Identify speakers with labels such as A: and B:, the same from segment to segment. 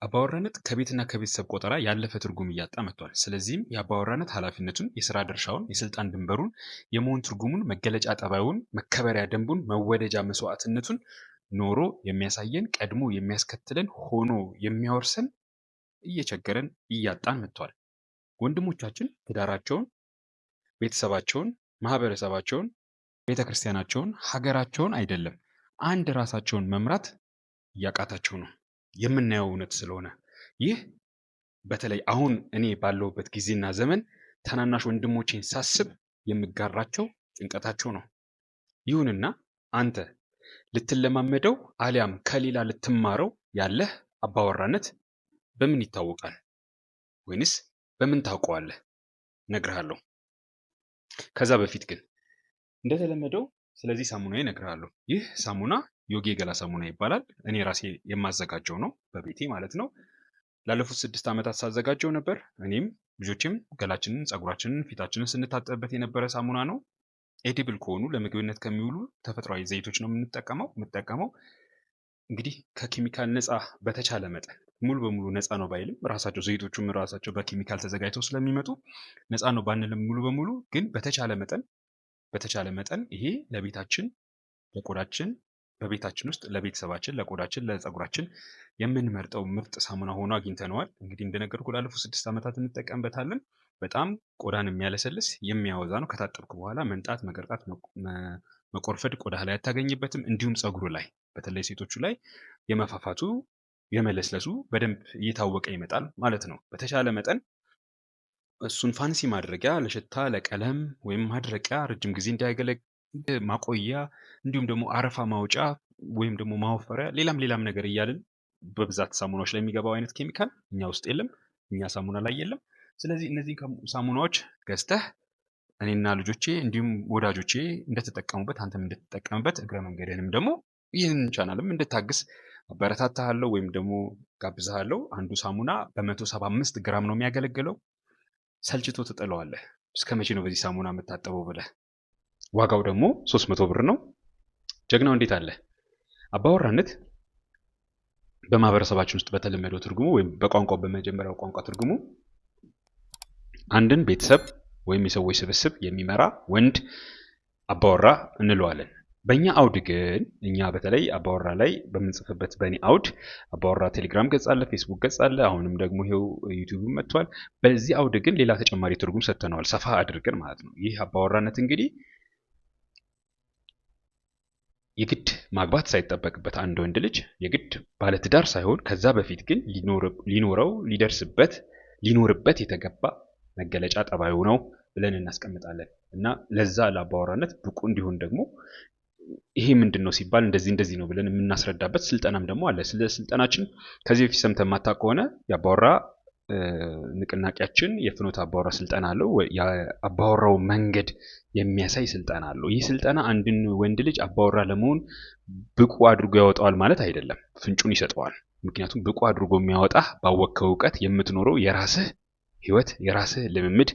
A: አባወራነት ከቤትና ከቤተሰብ ቆጠራ ያለፈ ትርጉም እያጣ መጥቷል። ስለዚህም የአባወራነት ኃላፊነቱን፣ የስራ ድርሻውን፣ የስልጣን ድንበሩን፣ የመሆን ትርጉሙን፣ መገለጫ ጠባዩን፣ መከበሪያ ደንቡን፣ መወደጃ መስዋዕትነቱን ኖሮ የሚያሳየን ቀድሞ የሚያስከትለን ሆኖ የሚያወርሰን እየቸገረን እያጣን መጥቷል። ወንድሞቻችን ትዳራቸውን፣ ቤተሰባቸውን፣ ማህበረሰባቸውን፣ ቤተክርስቲያናቸውን፣ ሀገራቸውን አይደለም አንድ ራሳቸውን መምራት እያቃታቸው ነው የምናየው እውነት ስለሆነ ይህ በተለይ አሁን እኔ ባለሁበት ጊዜና ዘመን ታናናሽ ወንድሞቼን ሳስብ የምጋራቸው ጭንቀታቸው ነው። ይሁንና አንተ ልትለማመደው አሊያም ከሌላ ልትማረው ያለህ አባወራነት በምን ይታወቃል? ወይንስ በምን ታውቀዋለህ? እነግርሃለሁ። ከዛ በፊት ግን እንደተለመደው ስለዚህ ሳሙና እነግርሃለሁ። ይህ ሳሙና ዮጊ የገላ ሳሙና ይባላል። እኔ ራሴ የማዘጋጀው ነው በቤቴ ማለት ነው። ላለፉት 6 ዓመታት ሳዘጋጀው ነበር። እኔም ልጆችም ገላችንን፣ ጸጉራችንን፣ ፊታችንን ስንታጠብበት የነበረ ሳሙና ነው። ኤዲብል ከሆኑ ለምግብነት ከሚውሉ ተፈጥሯዊ ዘይቶች ነው የምጠቀመው። እንግዲህ ከኬሚካል ነፃ በተቻለ መጠን ሙሉ በሙሉ ነፃ ነው ባይልም ራሳቸው ዘይቶቹም ራሳቸው በኬሚካል ተዘጋጅተው ስለሚመጡ ነፃ ነው ባንልም ሙሉ በሙሉ ግን በተቻለ መጠን ይሄ ለቤታችን፣ ለቆዳችን፣ በቤታችን ውስጥ ለቤተሰባችን፣ ለቆዳችን፣ ለጸጉራችን የምንመርጠው ምርጥ ሳሙና ሆኖ አግኝተነዋል። እንግዲህ እንደነገርኩ ላለፉት 6 ዓመታት እንጠቀምበታለን። በጣም ቆዳን የሚያለሰልስ የሚያወዛ ነው። ከታጠብክ በኋላ መንጣት፣ መገርጣት፣ መቆርፈድ ቆዳ ላይ አታገኝበትም። እንዲሁም ጸጉሩ ላይ በተለይ ሴቶቹ ላይ የመፋፋቱ የመለስለሱ በደንብ እየታወቀ ይመጣል ማለት ነው። በተቻለ መጠን እሱን ፋንሲ ማድረጊያ ለሽታ፣ ለቀለም ወይም ማድረቂያ፣ ረጅም ጊዜ እንዳያገለግል ማቆያ፣ እንዲሁም ደግሞ አረፋ ማውጫ ወይም ደግሞ ማወፈሪያ፣ ሌላም ነገር እያልን በብዛት ሳሙናዎች ላይ የሚገባው አይነት ኬሚካል እኛ ውስጥ የለም፣ እኛ ሳሙና ላይ የለም። ስለዚህ እነዚህ ሳሙናዎች ገዝተህ እኔና ልጆቼ እንዲሁም ወዳጆቼ እንደተጠቀሙበት አንተም እንድትጠቀምበት እግረ መንገድንም ደግሞ ይህንን ቻናልም እንድታግስ አበረታታለሁ ወይም ደግሞ ጋብዛለሁ። አንዱ ሳሙና በ175 ግራም ነው የሚያገለግለው። ሰልችቶ ትጥለዋለህ። እስከ መቼ ነው በዚህ ሳሙና የምታጠበው ብለህ። ዋጋው ደግሞ 300 ብር ነው። ጀግናው እንዴት አለ። አባወራነት በማህበረሰባችን ውስጥ በተለመደው ትርጉሙ ወይም በቋንቋው በመጀመሪያው ቋንቋ ትርጉሙ አንድን ቤተሰብ ወይም የሰዎች ስብስብ የሚመራ ወንድ አባወራ እንለዋለን። በእኛ አውድ ግን እኛ በተለይ አባወራ ላይ በምንጽፍበት በእኔ አውድ አባወራ ቴሌግራም ገጽ አለ፣ ፌስቡክ ገጽ አለ፣ አሁንም ደግሞ ይሄው ዩቲዩብ መጥቷል። በዚህ አውድ ግን ሌላ ተጨማሪ ትርጉም ሰጥተነዋል፣ ሰፋ አድርገን ማለት ነው። ይህ አባወራነት እንግዲህ የግድ ማግባት ሳይጠበቅበት አንድ ወንድ ልጅ የግድ ባለትዳር ሳይሆን ከዛ በፊት ግን ሊኖርበት የተገባ መገለጫ ጠባዩ ነው ብለን እናስቀምጣለን። እና ለዛ ለአባወራነት ብቁ እንዲሆን ደግሞ ይሄ ምንድነው ሲባል እንደዚህ ነው ብለን የምናስረዳበት ስልጠናም ደግሞ አለ። ስለ ስልጠናችን ከዚህ በፊት ሰምተህ የማታውቅ ከሆነ የአባወራ ንቅናቄያችን የፍኖተ አባወራ ስልጠና አለው። የአባወራው መንገድ የሚያሳይ ስልጠና አለው። ይህ ስልጠና አንድን ወንድ ልጅ አባወራ ለመሆን ብቁ አድርጎ ያወጣዋል ማለት አይደለም፣ ፍንጩን ይሰጠዋል። ምክንያቱም ብቁ አድርጎ የሚያወጣህ ባወቅከው እውቀት የምትኖረው የራስህ ህይወት፣ የራስህ ልምምድ፣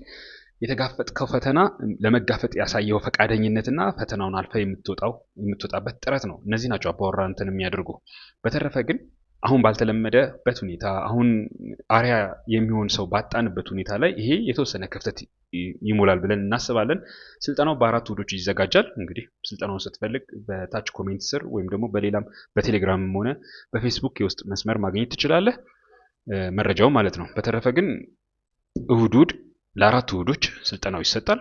A: የተጋፈጥከው ፈተና ለመጋፈጥ ያሳየው ፈቃደኝነትና ፈተናውን አልፈ የምትወጣበት ጥረት ነው። እነዚህ ናቸው አባወራ እንትን የሚያደርጉ። በተረፈ ግን አሁን ባልተለመደበት ሁኔታ አሁን አሪያ የሚሆን ሰው ባጣንበት ሁኔታ ላይ ይሄ የተወሰነ ክፍተት ይሞላል ብለን እናስባለን። ስልጠናው በ4 ውዶች ይዘጋጃል። እንግዲህ ስልጠናውን ስትፈልግ በታች ኮሜንት ስር ወይም ደግሞ በሌላም በቴሌግራምም ሆነ በፌስቡክ የውስጥ መስመር ማግኘት ትችላለህ፣ መረጃው ማለት ነው። በተረፈ ግን እሁድ ለ4 ውዶች ስልጠናው ይሰጣል።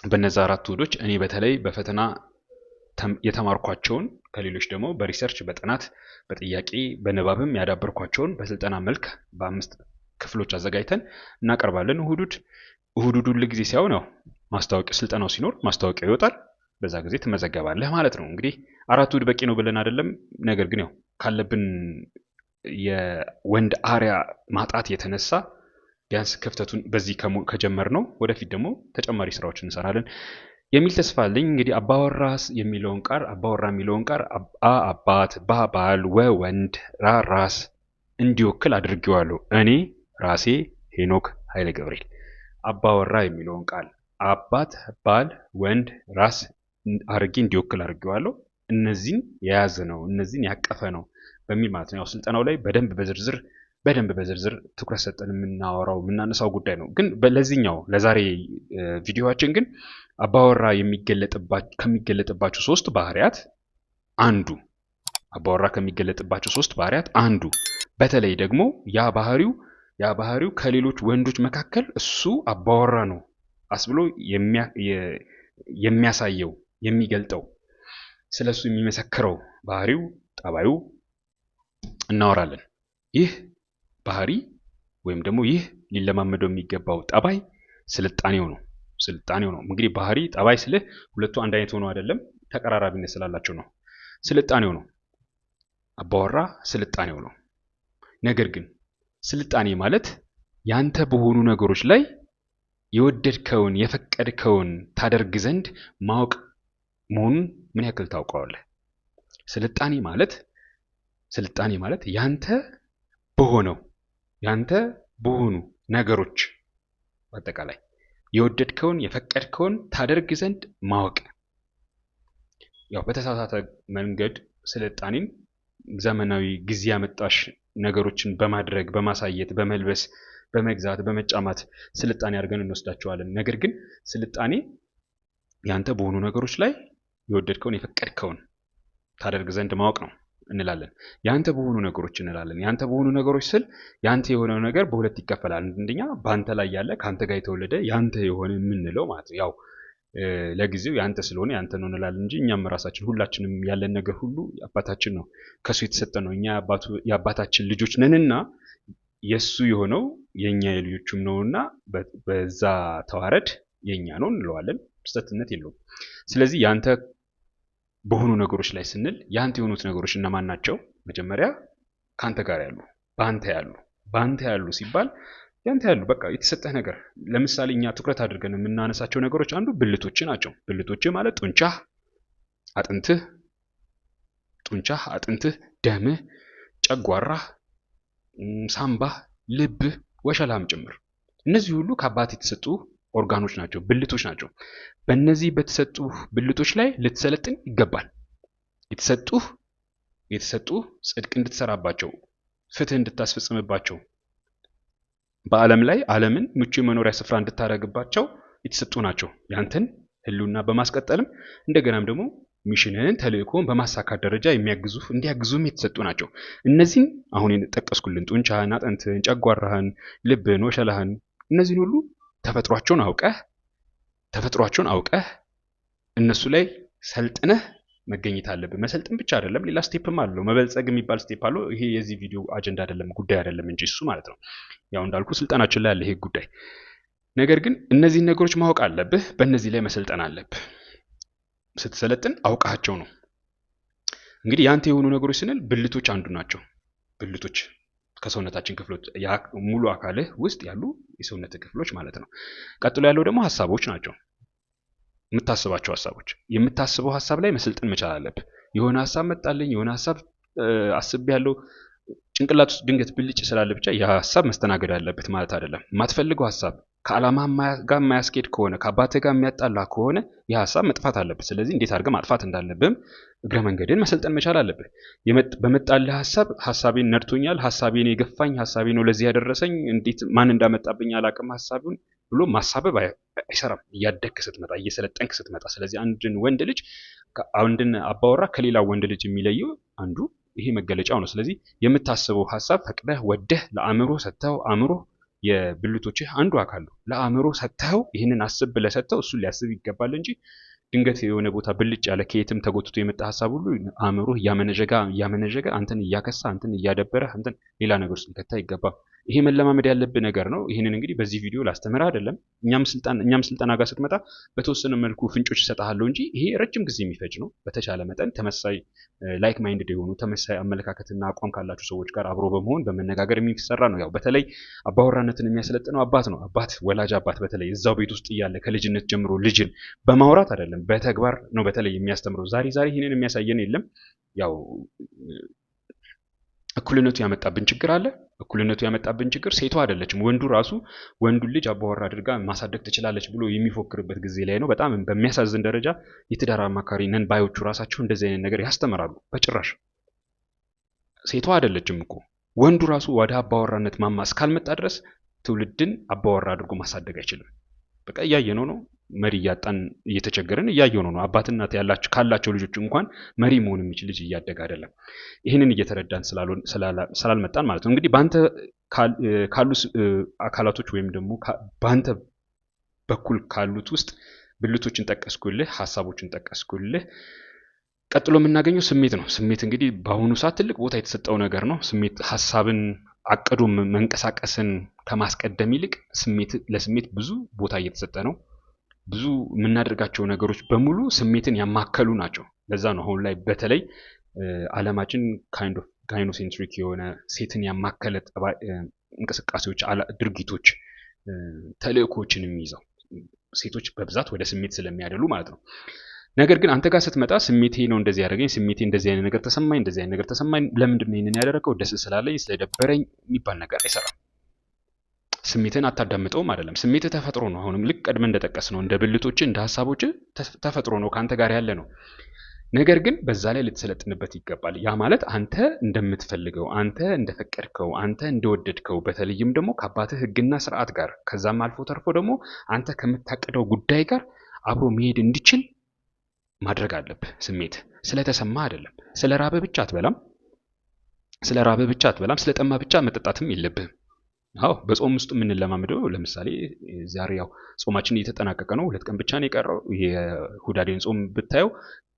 A: በእነዛ 4 ውዶች እኔ በተለይ በፈተና የተማርኳቸውን ከሌሎች ደግሞ በሪሰርች በጥናት በጥያቄ በንባብም ያዳበርኳቸውን በስልጠና መልክ በ5 ክፍሎች አዘጋጅተን እናቀርባለን። እሁድ ሁሉ ጊዜ ሲያው ነው ማስታወቂያ፣ ስልጠናው ሲኖር ማስታወቂያ ይወጣል። በዛ ጊዜ ትመዘገባለህ ማለት ነው። እንግዲህ 4 ውድ በቂ ነው ብለን አይደለም። ነገር ግን ያው ካለብን የወንድ አሪያ ማጣት የተነሳ ቢያንስ ክፍተቱን በዚህ ከጀመርነው ወደፊት ደግሞ ተጨማሪ ስራዎችን እንሰራለን የሚል ተስፋ አለኝ። እንግዲህ አባወራ የሚለውን ቃል አባት፣ ባል፣ ወንድ፣ ራስ እንዲወክል አድርጌዋለሁ። እኔ ራሴ ሄኖክ ኃይለ ገብርኤል አባወራ የሚለውን ቃል አባት፣ ባል፣ ወንድ፣ ራስ አድርጌ እንዲወክል አድርጌዋለሁ። እነዚህን የያዘ ነው፣ እነዚህን ያቀፈ ነው በሚል ማለት ነው። ያው ስልጠናው ላይ በደንብ በዝርዝር በደንብ በዝርዝር ትኩረት ሰጠን የምናነሳው ጉዳይ ነው። ግን ለዚህኛው ለዛሬ ቪዲዮአችን ግን አባወራ ከሚገለጥባቸው 3 ባህሪያት አንዱ አንዱ በተለይ ደግሞ ያ ባህሪው ከሌሎች ወንዶች መካከል እሱ አባወራ ነው አስብሎ የሚያሳየው የሚገልጠው ስለሱ የሚመሰክረው ባህሪው ጠባዩ እናወራለን። ይህ ባህሪ ወይም ደግሞ ይህ ሊለማመደው የሚገባው ጠባይ ስልጣኔው ነው። እንግዲህ ባህሪ ጠባይ ስልህ ሁለቱ አንድ አይነት ሆኖ አይደለም፣ ተቀራራቢነት ስላላቸው ነው። ስልጣኔው ነው። አባወራ ስልጣኔው ነው። ነገር ግን ስልጣኔ ማለት ያንተ በሆኑ ነገሮች ላይ የወደድከውን የፈቀድከውን ታደርግ ዘንድ ማወቅ መሆኑን ምን ያክል ታውቀዋለህ? ስልጣኔ ማለት ያንተ በሆኑ ነገሮች በአጠቃላይ የወደድከውን የፈቀድከውን ታደርግ ዘንድ ማወቅ። ያው በተሳሳተ መንገድ ስልጣኔን ዘመናዊ ጊዜ ያመጣሽ ነገሮችን በማድረግ በማሳየት በመልበስ በመግዛት በመጫማት ስልጣኔ አድርገን እንወስዳቸዋለን። ነገር ግን ስልጣኔ ያንተ በሆኑ ነገሮች ላይ የወደድከውን የፈቀድከውን ታደርግ ዘንድ ማወቅ ነው እንላለን። ያንተ በሆኑ ነገሮች ስል ያንተ የሆነው ነገር በሁለት ይከፈላል። አንደኛ ባንተ ላይ ያለ ካንተ ጋር የተወለደ ያንተ የሆነ የምንለው ማለት ነው። ያው ለጊዜው ያንተ ስለሆነ ያንተ ነው እንላለን እንጂ እኛም ራሳችን ሁላችንም ያለን ነገር ሁሉ አባታችን ነው፣ ከሱ የተሰጠ ነው። እኛ የአባታችን ልጆች ነንና የሱ የሆነው የኛ የልጆቹም ነውና በዛ ተዋረድ የኛ ነው እንለዋለን። ስህተትነት የለውም። ስለዚህ ያንተ በሆኑ ነገሮች ላይ ስንል ያንተ የሆኑት ነገሮች እነማን ናቸው? መጀመሪያ ካንተ ጋር ያሉ ባንተ ያሉ ሲባል ያንተ ያሉ በቃ የተሰጠህ ነገር። ለምሳሌ እኛ ትኩረት አድርገን የምናነሳቸው ነገሮች አንዱ ብልቶች ናቸው። ብልቶች ማለት ጡንቻህ፣ አጥንትህ፣ ደምህ፣ ጨጓራህ፣ ሳምባህ፣ ልብህ፣ ወሸላም ጭምር እነዚህ ሁሉ ከአባት የተሰጡ ኦርጋኖች ናቸው፣ ብልቶች ናቸው። በእነዚህ በተሰጡ ብልቶች ላይ ልትሰለጥን ይገባል። የተሰጡህ ጽድቅ እንድትሰራባቸው፣ ፍትህ እንድታስፈጽምባቸው፣ በዓለም ላይ ዓለምን ምቹ የመኖሪያ ስፍራ እንድታደርግባቸው የተሰጡ ናቸው። ያንተን ህልውና በማስቀጠልም እንደገናም ደግሞ ሚሽንህን ተልእኮን በማሳካት ደረጃ እንዲያግዙም የተሰጡ ናቸው። እነዚህን አሁን የጠቀስኩልን ጡንቻህን፣ አጥንትህን፣ ጨጓራህን፣ ልብህን፣ ወሸላህን እነዚህን ሁሉ ተፈጥሯቸውን አውቀህ እነሱ ላይ ሰልጥነህ መገኘት አለብህ። መሰልጥን ብቻ አይደለም፣ ሌላ ስቴፕም አለው። መበልጸግ የሚባል ስቴፕ አለው። ይሄ የዚህ ቪዲዮ አጀንዳ አይደለም፣ ጉዳይ አይደለም እንጂ እሱ ማለት ነው። ያው እንዳልኩ ስልጣናችን ላይ ያለ ይሄ ጉዳይ። ነገር ግን እነዚህን ነገሮች ማወቅ አለብህ፣ በእነዚህ ላይ መሰልጠን አለብህ። ስትሰለጥን አውቃቸው ነው። እንግዲህ ያንተ የሆኑ ነገሮች ስንል ብልቶች አንዱ ናቸው። ብልቶች ከሰውነታችን ክፍሎች ሙሉ አካልህ ውስጥ ያሉ የሰውነት ክፍሎች ማለት ነው። ቀጥሎ ያለው ደግሞ ሐሳቦች ናቸው። የምታስባቸው ሐሳቦች። የምታስበው ሐሳብ ላይ መሰልጠን መቻል አለብህ። የሆነ ሐሳብ መጣልኝ፣ የሆነ ሐሳብ አስቤያለሁ፣ ጭንቅላት ውስጥ ድንገት ብልጭ ስላለ ብቻ ያ ሐሳብ መስተናገድ አለበት ማለት አይደለም። የማትፈልገው ሐሳብ ከዓላማ ጋር የማያስኬድ ከሆነ ከአባትህ ጋር የሚያጣላ ከሆነ ያ ሐሳብ መጥፋት አለበት። ስለዚህ እንዴት አድርገህ ማጥፋት እንዳለብህም እግረ መንገድን መሰልጠን መቻል አለብህ። በመጣልህ ሐሳቤን ነድቶኛል፣ ሐሳቤን የገፋኝ፣ ሐሳቤ ነው ለዚህ ያደረሰኝ፣ እንዴት ማን እንዳመጣብኝ አላቅም ሐሳቡን ብሎ ማሳበብ አይሰራም። እያደግክ ስትመጣ፣ እየሰለጠንክ ስትመጣ። ስለዚህ አንድን አባወራ ከሌላው ወንድ ልጅ የሚለየው አንዱ ይሄ መገለጫው ነው። ስለዚህ የምታስበው ሐሳብ ፈቅደህ ወደህ ለአእምሮ ሰጥተው፣ አእምሮ የብልቶችህ አንዱ አካል ነው። ለአእምሮ ሰጥተው ይህንን አስብ ብለህ ሰጥተው እሱን ሊያስብ ይገባል እንጂ ድንገት የሆነ ቦታ ብልጭ ያለ ከየትም ተጎትቶ የመጣ ሐሳብ ሁሉ አእምሮ እያመነዠገ አንተን እያከሳ አንተን እያደበረ አንተን ሌላ ነገር ውስጥ ሊከታ አይገባም። ይሄ መለማመድ ያለብህ ነገር ነው። ይህንን እንግዲህ በዚህ ቪዲዮ ላስተምር አይደለም። እኛም ስልጠና ጋር ስትመጣ በተወሰነ መልኩ ፍንጮች እሰጥሃለሁ እንጂ ይሄ ረጅም ጊዜ የሚፈጅ ነው። በተቻለ መጠን ተመሳሳይ ላይክ ማይንድድ የሆኑ ተመሳሳይ አመለካከትና አቋም ካላቸው ሰዎች ጋር አብሮ በመሆን በመነጋገር የሚሰራ ነው። ያው በተለይ አባወራነትን የሚያሰለጥነው አባት ነው። ወላጅ አባት በተለይ እዛው ቤት ውስጥ እያለ ከልጅነት ጀምሮ ልጅን በማውራት አይደለም በተግባር ነው በተለይ የሚያስተምረው። ዛሬ ይህንን የሚያሳየን የለም። ያው እኩልነቱ ያመጣብን ችግር አለ። እኩልነቱ ያመጣብን ችግር ሴቷ አይደለችም፣ ወንዱ ራሱ ወንዱን ልጅ አባወራ አድርጋ ማሳደግ ትችላለች ብሎ የሚፎክርበት ጊዜ ላይ ነው። በጣም በሚያሳዝን ደረጃ የትዳር አማካሪ ነን ባዮቹ ራሳቸው እንደዚህ አይነት ነገር ያስተምራሉ። በጭራሽ ሴቷ አይደለችም እኮ ወንዱ ራሱ ወደ አባወራነት ማማ እስካልመጣ ድረስ ትውልድን አባወራ አድርጎ ማሳደግ አይችልም። በቃ እያየነው ነው። መሪ እያጣን እየተቸገረን እያየነው ነው። አባት እናት ካላቸው ልጆች እንኳን መሪ መሆን የሚችል ልጅ እያደገ አይደለም። ይህንን እየተረዳን ስላልመጣን ማለት ነው። እንግዲህ በአንተ ካሉ አካላቶች ወይም ደግሞ በአንተ በኩል ካሉት ውስጥ ብልቶችን ጠቀስኩልህ፣ ሀሳቦችን ጠቀስኩልህ። ቀጥሎ የምናገኘው ስሜት ነው። ስሜት እንግዲህ በአሁኑ ሰዓት ትልቅ ቦታ የተሰጠው ነገር ነው። ስሜት ሀሳብን አቅዶ መንቀሳቀስን ከማስቀደም ይልቅ ለስሜት ብዙ ቦታ እየተሰጠ ነው። ብዙ የምናደርጋቸው ነገሮች በሙሉ ስሜትን ያማከሉ ናቸው። ለዛ ነው አሁን ላይ በተለይ ዓለማችን ካይንድ ኦፍ ጋይኖሴንትሪክ የሆነ ሴትን ያማከለ እንቅስቃሴዎች፣ ድርጊቶች፣ ተልእኮችን የሚይዘው ሴቶች በብዛት ወደ ስሜት ስለሚያደሉ ማለት ነው። ነገር ግን አንተ ጋር ስትመጣ ስሜቴ ነው እንደዚህ ያደረገኝ፣ ስሜቴ እንደዚህ አይነት ነገር ተሰማኝ፣ እንደዚህ አይነት ነገር ተሰማኝ፣ ለምንድን ነው ይሄንን ያደረገው፣ ደስ ስላለኝ፣ ስለደበረኝ የሚባል ነገር አይሰራም። ስሜትን አታዳምጠውም አይደለም። ስሜት ተፈጥሮ ነው። አሁንም ልክ ቀድመን እንደጠቀስ ነው እንደ ብልቶች እንደ ሀሳቦች ተፈጥሮ ነው፣ ካንተ ጋር ያለ ነው። ነገር ግን በዛ ላይ ልትሰለጥንበት ይገባል። ያ ማለት አንተ እንደምትፈልገው፣ አንተ እንደፈቀድከው፣ አንተ እንደወደድከው በተለይም ደግሞ ከአባትህ ሕግና ስርዓት ጋር ከዛም አልፎ ተርፎ ደግሞ አንተ ከምታቅደው ጉዳይ ጋር አብሮ መሄድ እንዲችል ማድረግ አለብህ። ስሜት ስለተሰማ አይደለም። ስለ ራበህ ብቻ አትበላም፣ ስለ ጠማ ብቻ መጠጣትም የለብህም። አዎ በጾም ውስጥ የምንለማመደው ለምሳሌ ዛሬ ያው ጾማችን እየተጠናቀቀ ነው። 2 ቀን ብቻ ነው የቀረው። የሁዳዴን ጾም ብታየው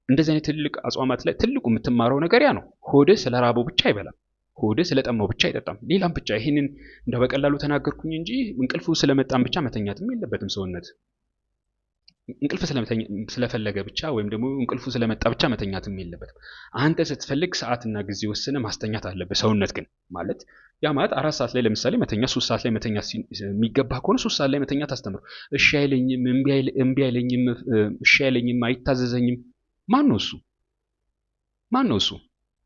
A: እንደዚህ አይነት ትልቅ አጽዋማት ላይ ትልቁ የምትማረው ነገር ያ ነው። ሆድህ ስለ ራበው ብቻ አይበላም፣ ሆድህ ስለ ጠማው ብቻ አይጠጣም፣ ሌላም ብቻ። ይሄንን እንደው በቀላሉ ተናገርኩኝ እንጂ እንቅልፉ ስለመጣም ብቻ መተኛትም የለበትም ሰውነት። እንቅልፍ ስለፈለገ ብቻ ወይም ደግሞ እንቅልፉ ስለመጣ ብቻ መተኛትም የለበትም። አንተ ስትፈልግ ሰዓትና ጊዜ ወስነ ማስተኛት አለበት። ሰውነት ግን ማለት ያ ማለት 4 ሰዓት ላይ ለምሳሌ መተኛ 3 ሰዓት ላይ መተኛ የሚገባ ከሆነ 3 ሰዓት ላይ መተኛ ታስተምሩ። እሺ አይለኝም፣ እምቢ አይለኝም፣ እሺ አይለኝም፣ አይታዘዘኝም። ማን ነው እሱ?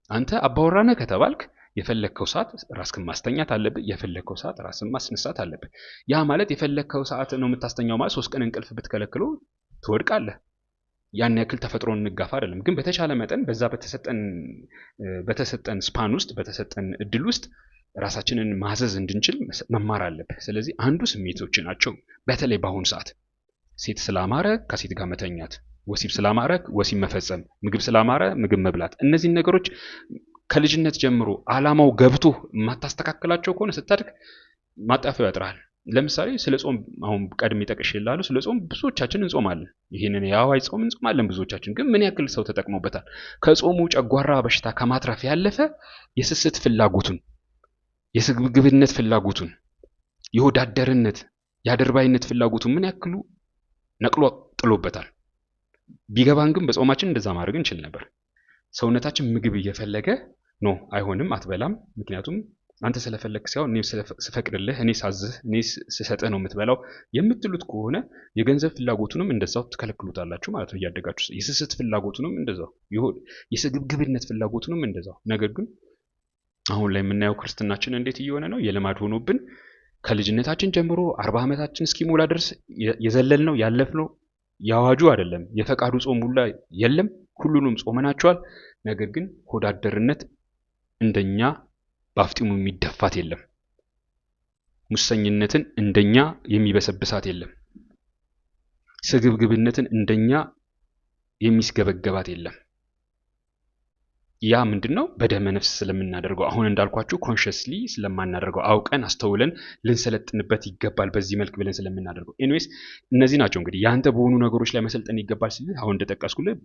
A: አንተ አባወራ ነህ ከተባልክ የፈለከው ሰዓት ራስክን ማስተኛት አለብህ። የፈለከው ሰዓት ራስን ማስነሳት አለብህ። ያ ማለት የፈለከው ሰዓት ነው የምታስተኛው ማለት 3 ቀን እንቅልፍ ብትከለክለው ትወድቃለህ። ያን ያክል ተፈጥሮን እንጋፋ አይደለም። ግን በተቻለ መጠን በዛ በተሰጠን ስፓን ውስጥ በተሰጠን እድል ውስጥ ራሳችንን ማዘዝ እንድንችል መማር አለብህ። ስለዚህ አንዱ ስሜቶች ናቸው። በተለይ በአሁኑ ሰዓት ሴት ስላማረ ከሴት ጋር መተኛት፣ ወሲብ ስላማረ ወሲብ መፈጸም፣ ምግብ ስላማረ ምግብ መብላት፣ እነዚህን ነገሮች ከልጅነት ጀምሮ አላማው ገብቶ የማታስተካክላቸው ከሆነ ስታድግ ማጣፈው ያጥራል። ለምሳሌ ስለ ጾም አሁን ቀድሜ ጠቅሼልሃለሁ። ስለ ጾም ብዙዎቻችን እንጾማለን። ይሄንን የአዋይ ጾም እንጾማለን ብዙዎቻችን። ግን ምን ያክል ሰው ተጠቅሞበታል? ከጾሙ ጨጓራ በሽታ ከማትረፍ ያለፈ የስስት ፍላጎቱን፣ የስግብግብነት ፍላጎቱን፣ የወዳደርነት የአደርባይነት ፍላጎቱን ምን ያክሉ ነቅሎ ጥሎበታል። ቢገባን ግን በጾማችን እንደዛ ማድረግ እንችል ነበር። ሰውነታችን ምግብ እየፈለገ ነው። አይሆንም፣ አትበላም። ምክንያቱም አንተ ስለፈለክ ሳይሆን እኔ ስፈቅድልህ፣ እኔ ሳዝህ፣ እኔ ስሰጥህ ነው የምትበላው የምትሉት ከሆነ የገንዘብ ፍላጎቱንም እንደዛው ትከለክሉታላችሁ ማለት ነው እያደጋችሁ። የስስት ፍላጎቱንም እንደዛው፣ የስግብግብነት ፍላጎቱንም እንደዛው። ነገር ግን አሁን ላይ የምናየው ክርስትናችን እንዴት እየሆነ ነው? የልማድ ሆኖብን ከልጅነታችን ጀምሮ 40 ዓመታችን እስኪሞላ ድረስ የዘለልነው ያለፍነው ያዋጁ አይደለም የፈቃዱ ጾም ሁላ የለም። ሁሉንም ጾመናቸዋል። ነገር ግን ሆዳደርነት እንደኛ በአፍጢሙ የሚደፋት የለም። ሙሰኝነትን እንደኛ የሚበሰብሳት የለም። ስግብግብነትን እንደኛ የሚስገበገባት የለም። ያ ምንድነው? በደመ ነፍስ ስለምናደርገው፣ አሁን እንዳልኳችሁ ኮንሽስሊ ስለማናደርገው፣ አውቀን አስተውለን ልንሰለጥንበት ይገባል በዚህ መልክ ብለን ስለምናደርገው። ኤኒዌይስ እነዚህ ናቸው እንግዲህ ያንተ በሆኑ ነገሮች ላይ መሰልጠን ይገባል ሲል አሁን እንደጠቀስኩልህ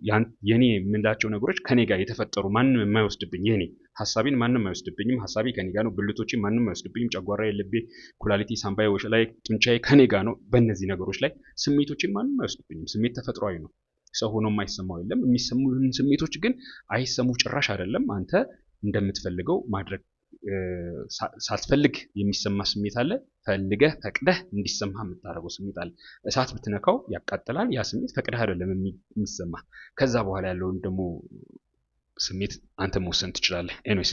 A: የኔ የምንላቸው ነገሮች ከኔ ጋር የተፈጠሩ ማንም የማይወስድብኝ፣ የኔ ሐሳቤን ማንም አይወስድብኝም። ሐሳቤ ከኔ ጋር ነው። ብልቶቼ ማንም አይወስድብኝም። ጨጓራዬ፣ ልቤ፣ ኩላሊቴ፣ ሳምባዬ፣ ወሸላዬ፣ ጡንቻዬ ከኔ ጋር ነው። በእነዚህ ነገሮች ላይ ስሜቶቼ ማንም አይወስድብኝም። ስሜት ተፈጥሯዊ ነው። ሰው ሆኖ የማይሰማው የለም። የሚሰሙህን ስሜቶች ግን አይሰሙ ጭራሽ አይደለም። አንተ እንደምትፈልገው ማድረግ ሳትፈልግ የሚሰማ ስሜት አለ። ፈልገህ ፈቅደህ እንዲሰማህ የምታደርገው ስሜት አለ። እሳት ብትነካው ያቃጥላል። ያ ስሜት ፈቅደህ አይደለም የሚሰማ። ከዛ በኋላ ያለውን ደግሞ ስሜት አንተ መወሰን ትችላለህ። ኤኒዌይስ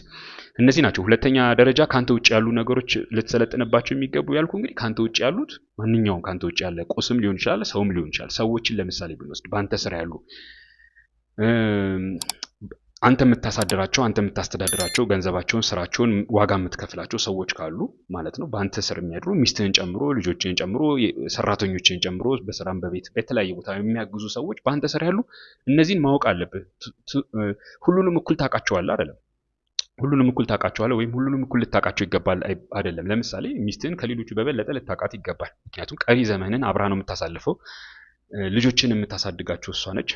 A: እነዚህ ናቸው። ሁለተኛ ደረጃ ካንተ ውጭ ያሉ ነገሮች ልትሰለጥንባቸው የሚገቡ ያልኩ እንግዲህ ካንተ ውጭ ያሉት ማንኛውም ካንተ ውጭ ያለ ቁስም ሊሆን ይችላል፣ ሰውም ሊሆን ይችላል። ሰዎችን ለምሳሌ ብንወስድ በአንተ ስራ ያሉ አንተ የምታሳድራቸው አንተ የምታስተዳድራቸው ገንዘባቸውን ስራቸውን ዋጋ የምትከፍላቸው ሰዎች ካሉ ማለት ነው በአንተ ስር የሚያድሩ ሚስትህን ጨምሮ ልጆችህን ጨምሮ ሰራተኞችህን ጨምሮ በስራም በቤት በተለያየ ቦታ የሚያግዙ ሰዎች በአንተ ስር ያሉ እነዚህን ማወቅ አለብህ። ሁሉንም እኩል ታውቃቸዋለህ አይደለም። ሁሉንም እኩል ታውቃቸዋለህ ወይም ሁሉንም እኩል ልታውቃቸው ይገባል አይደለም። ለምሳሌ ሚስትህን ከሌሎቹ በበለጠ ልታውቃት ይገባል። ምክንያቱም ቀሪ ዘመንን አብራ ነው የምታሳልፈው። ልጆችን የምታሳድጋቸው እሷ ነች።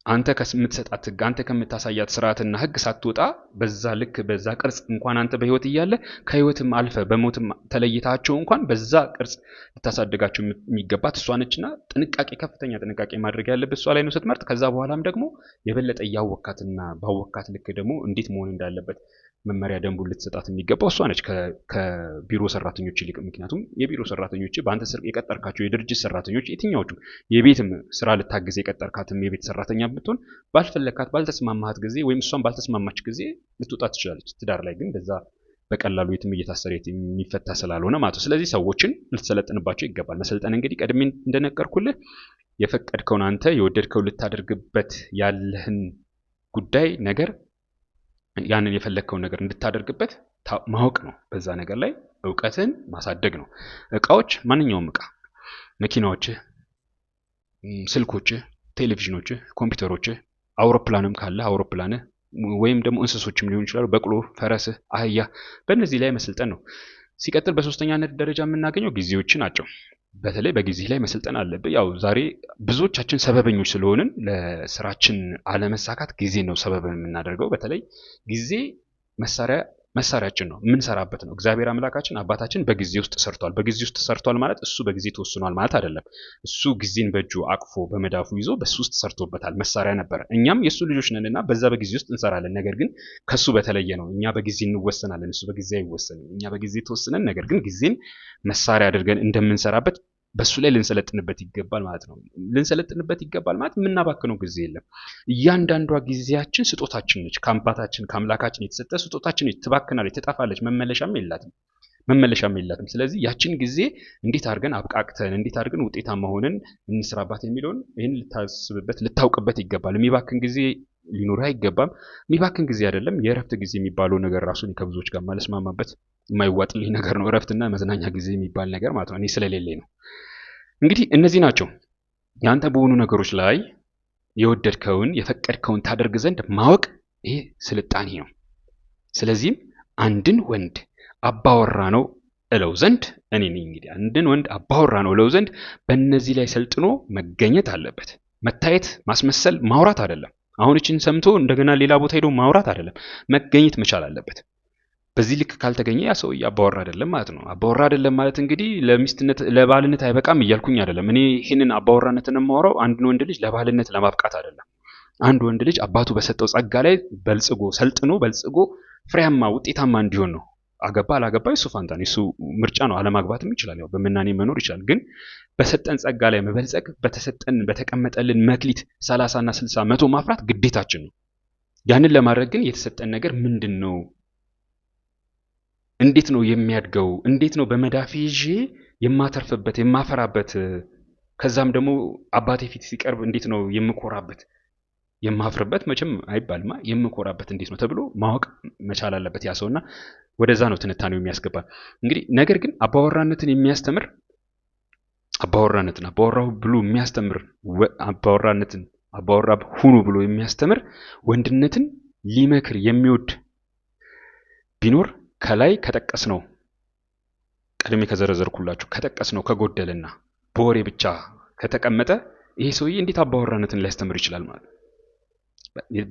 A: አንተ ከምትሰጣት ህግ አንተ ከምታሳያት ስርዓትና ህግ ሳትወጣ በዛ ልክ በዛ ቅርጽ እንኳን አንተ በህይወት እያለ ከህይወትም አልፈ በሞትም ተለይታቸው እንኳን በዛ ቅርጽ ልታሳድጋቸው የሚገባት እሷ ነችና ጥንቃቄ ከፍተኛ ጥንቃቄ ማድረግ ያለበት እሷ ላይ ነው ስትመርጥ። ከዛ በኋላም ደግሞ የበለጠ እያወካትና ባወካት ልክ ደግሞ እንዴት መሆን እንዳለበት መመሪያ ደንቡን ልትሰጣት የሚገባው እሷ ነች ከቢሮ ሰራተኞች ይልቅ። ምክንያቱም የቢሮ ሰራተኞች በአንተ ስር የቀጠርካቸው የድርጅት ሰራተኞች የትኛዎቹም የቤትም ስራ ልታግዝ የቀጠርካትም የቤት ሰራተኛ ብትሆን ባልፈለካት ባልተስማማሃት ጊዜ ወይም እሷን ባልተስማማች ጊዜ ልትወጣ ትችላለች። ትዳር ላይ ግን በዛ በቀላሉ የትም እየታሰረ የሚፈታ ስላልሆነ ማለት ነው። ስለዚህ ሰዎችን ልትሰለጥንባቸው ይገባል። መሰልጠን እንግዲህ ቀድሜ እንደነገርኩልህ የፈቀድከውን አንተ የወደድከው ልታደርግበት ያለህን ጉዳይ ነገር ያንን የፈለግከውን ነገር እንድታደርግበት ማወቅ ነው። በዛ ነገር ላይ እውቀትን ማሳደግ ነው። እቃዎች ማንኛውም እቃ መኪናዎች፣ ስልኮች፣ ቴሌቪዥኖች፣ ኮምፒውተሮች፣ አውሮፕላንም ካለ አውሮፕላን ወይም ደግሞ እንስሶችም ሊሆን ይችላሉ፣ በቅሎ፣ ፈረስ፣ አህያ በእነዚህ ላይ መሰልጠን ነው። ሲቀጥል በሶስተኛነት ደረጃ የምናገኘው ጊዜዎች ናቸው። በተለይ በጊዜ ላይ መሰልጠን አለብህ። ያው ዛሬ ብዙዎቻችን ሰበበኞች ስለሆንን ለስራችን አለመሳካት ጊዜ ነው ሰበብ የምናደርገው። በተለይ ጊዜ መሳሪያችን ነው፣ የምንሰራበት ነው። እግዚአብሔር አምላካችን አባታችን በጊዜ ውስጥ ሰርቷል። በጊዜ ውስጥ ሰርቷል ማለት እሱ በጊዜ ተወስኗል ማለት አይደለም። እሱ ጊዜን በእጁ አቅፎ በመዳፉ ይዞ በሱ ውስጥ ሰርቶበታል። መሳሪያ ነበረ። እኛም የእሱ ልጆች ነንና በዛ በጊዜ ውስጥ እንሰራለን። ነገር ግን ከሱ በተለየ ነው። እኛ በጊዜ እንወሰናለን፣ እሱ በጊዜ አይወሰንም። እኛ በጊዜ ተወስነን ነገር ግን ጊዜን መሳሪያ አድርገን እንደምንሰራበት በሱ ላይ ልንሰለጥንበት ይገባል ማለት ነው። ልንሰለጥንበት ይገባል ማለት የምናባክነው ጊዜ የለም። እያንዳንዷ ጊዜያችን ስጦታችን ነች። ከአባታችን ከአምላካችን የተሰጠ ስጦታችን ነች። ትባክናለች፣ ትጠፋለች፣ መመለሻም የላትም። ስለዚህ ያችን ጊዜ እንዴት አድርገን አብቃቅተን እንዴት አድርገን ውጤታማ ሆነን እንስራባት የሚለውን ይህን ልታስብበት ልታውቅበት ይገባል። የሚባክን ጊዜ ሊኖር አይገባም። የሚባክን ጊዜ አይደለም የእረፍት ጊዜ የሚባለው ነገር ራሱን ከብዙዎች ጋር ማለስማማበት የማይዋጥልኝ ነገር ነው። እረፍትና መዝናኛ ጊዜ የሚባል ነገር ማለት ነው። እኔ ስለሌለኝ ነው። እንግዲህ እነዚህ ናቸው ያንተ በሆኑ ነገሮች ላይ የወደድከውን የፈቀድከውን ታደርግ ዘንድ ማወቅ። ይሄ ስልጣኔ ነው። ስለዚህም አንድን ወንድ አባወራ ነው እለው ዘንድ እኔ ነኝ እንግዲህ አንድን ወንድ አባወራ ነው እለው ዘንድ በእነዚህ ላይ ሰልጥኖ መገኘት አለበት። መታየት፣ ማስመሰል፣ ማውራት አይደለም። አሁን እቺን ሰምቶ እንደገና ሌላ ቦታ ሄዶ ማውራት አይደለም። መገኘት መቻል አለበት። በዚህ ልክ ካልተገኘ ያ ሰውዬ አባወራ አይደለም ማለት ነው። አባወራ አይደለም ማለት እንግዲህ ለሚስትነት ለባልነት አይበቃም እያልኩኝ አይደለም። እኔ ይህንን አባወራነትን የማወራው አንድን ወንድ ልጅ ለባልነት ለማብቃት አይደለም። አንድ ወንድ ልጅ አባቱ በሰጠው ጸጋ ላይ በልጽጎ ሰልጥኖ በልጽጎ ፍሬያማ ውጤታማ እንዲሆን ነው። አገባ አላገባ የሱ ፋንታ ነው፣ የሱ ምርጫ ነው። አለማግባትም ይችላል፣ ያው በመናኔ መኖር ይችላል። ግን በሰጠን ጸጋ ላይ መበልጸግ በተሰጠን በተቀመጠልን መክሊት 30 እና 60 100 ማፍራት ግዴታችን ነው። ያንን ለማድረግ ግን የተሰጠን ነገር ምንድን ነው? እንዴት ነው የሚያድገው? እንዴት ነው በመዳፌ ይዤ የማተርፍበት የማፈራበት? ከዛም ደግሞ አባቴ ፊት ሲቀርብ እንዴት ነው የምኮራበት? የማፍርበት መቼም አይባልማ። የምኮራበት እንዴት ነው ተብሎ ማወቅ መቻል አለበት ያ ሰውና ወደዛ ነው ትንታኔው የሚያስገባ። እንግዲህ ነገር ግን አባወራነትን የሚያስተምር አባወራው ብሎ የሚያስተምር አባወራ ሁኑ ብሎ የሚያስተምር ወንድነትን ሊመክር የሚወድ ቢኖር ከላይ ከጠቀስነው ቀድሜ ከዘረዘርኩላችሁ ከጠቀስነው ከጎደለና በወሬ ብቻ ከተቀመጠ ይሄ ሰውዬ እንዴት አባወራነትን ሊያስተምር ይችላል ማለት ነው።